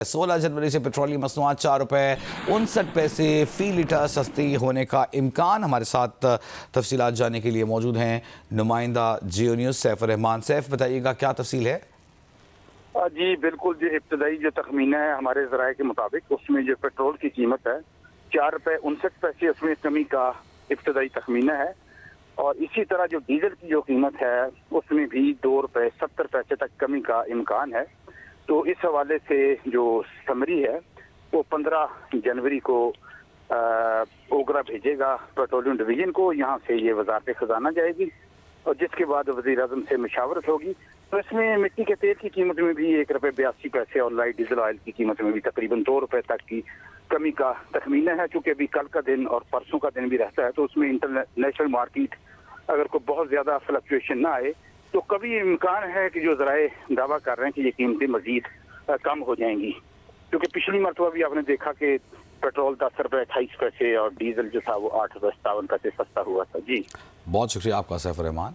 16 जनवरी से पेट्रोलियम मसनूआत 4 रुपये 59 पैसे फी लीटर सस्ती होने का इम्कान। हमारे साथ तफसीलात जानने के लिए मौजूद हैं नुमाइंदा जियो न्यूज़ सैफ रहमान। सैफ, बताइएगा क्या तफसील है? जी बिल्कुल, जो इब्तदाई जो तखमीना है हमारे ज़राए के मुताबिक, उसमें जो पेट्रोल की कीमत है 4 रुपये 59 पैसे, उसमें कमी का इब्तदाई तखमीना है। और इसी तरह जो डीजल की जो कीमत है उसमें भी 2 रुपये 70 पैसे तक कमी का इम्कान है। तो इस हवाले से जो समरी है वो 15 जनवरी को ओगरा भेजेगा पेट्रोलियम डिवीजन को। यहाँ से ये वजारत खजाना जाएगी और जिसके बाद वज़ीर आज़म से मशावरत होगी। तो इसमें मिट्टी के तेल की कीमत में भी 1 रुपये 82 पैसे और लाइट डीजल ऑयल की कीमत में भी तकरीबन 2 रुपये तक की कमी का तखमीना है। चूँकि अभी कल का दिन और परसों का दिन भी रहता है, तो उसमें इंटरनेशनल मार्केट अगर कोई बहुत ज़्यादा फ्लक्चुएशन ना आए तो कभी इम्कान है कि जो ज़राए दावा कर रहे हैं कि ये कीमतें मज़ीद कम हो जाएंगी। क्योंकि पिछली मरतबा भी आपने देखा कि पेट्रोल 10 रुपये 28 पैसे और डीजल जो था वो 8 रुपये 57 पैसे सस्ता हुआ था। जी बहुत शुक्रिया आपका सैफ रहमान।